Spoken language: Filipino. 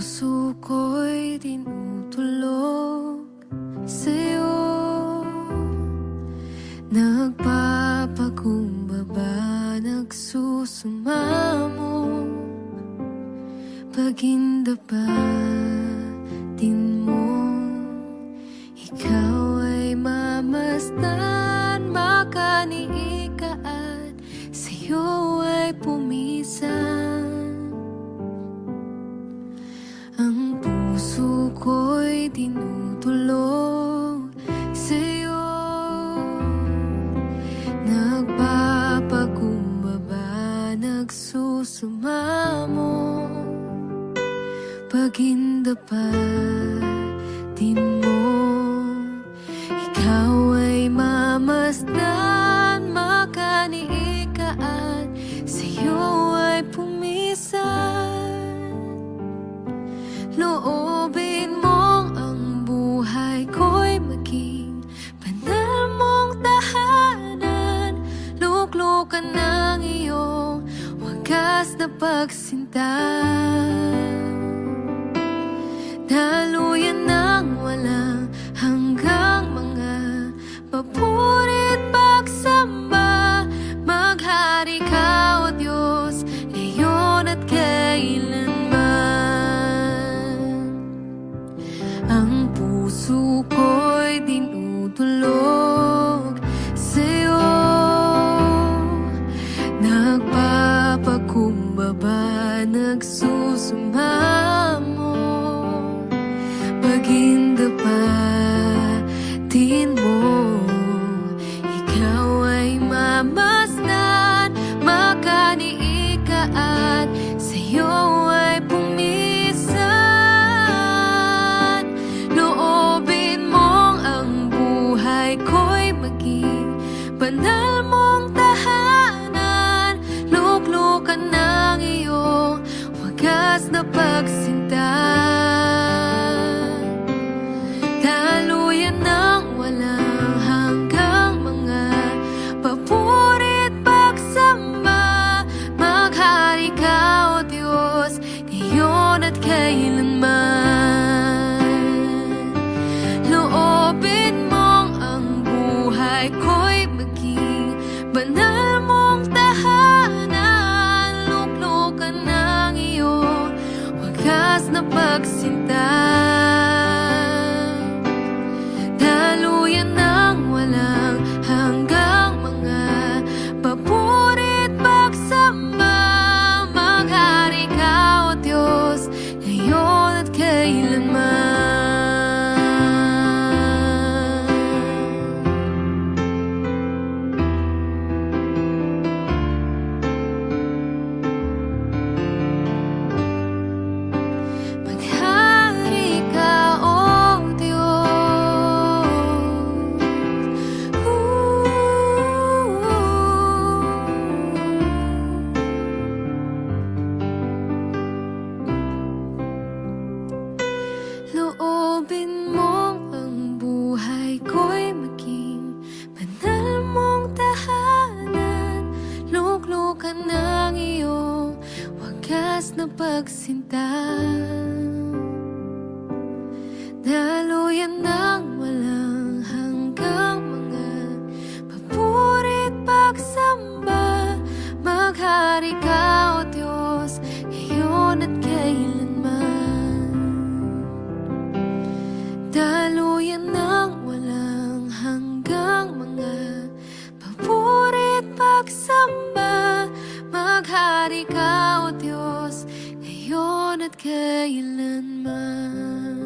puso ko'y tinutulog sa'yo. Nagpapakumbaba, nagsusumamo, pagindapatin mo. Ikaw ay mamasdan, makaniika at sa'yo ay pumisan. Ang puso ko'y tinutulog sa'yo. Nagpapakumbaba, nagsusumamo, pagindapatin mo. Ikaw ay mamasdan, makaniika at sa'yo ay pumisan. Loobin mong ang buhay ko'y maging banal mong tahanan. Luklukan ng iyong wagas na pagsinta. Daluyan ng walang hanggang mga papurit pagsamba. Maghari ka, O Diyos, ngayon at kailanman. Ang puso ko'y tinutulog sa'yo. Nagpapakumbaba, nagsusumamo, pagindapatin mo. Ikaw ay mamasdan, makaniika at sa'yo ay pumisan. Loobin mong ang buhay ko'y maging banal mong tahanan. Luklukan ng iyong wagas na pagsinta. Daluyan ng walang hanggang mga papurit pagsamba. Maghari ka, O Diyos, ngayon at kailanman. Loobin mong ang buhay ko'y maging banal mong tahanan. Luklukan ng iyong wagas na pagsinta. Daluyan ng walang hanggang mga papurit pagsamba. Maghari ka, O Diyos, ngayon at kailanman. Maghari ka, O Diyos. Loobin mong ang buhay ko'y maging banal mong tahanan. Luklukan ng iyong wagas na pagsinta. Daluyan ng walang hanggang mga papurit pagsamba. Maghari ka, O Diyos, ngayon at kailanman. Daluyan ng walang hanggang mga papurit pagsamba. Maghari ka, O Diyos, ngayon at kailanman.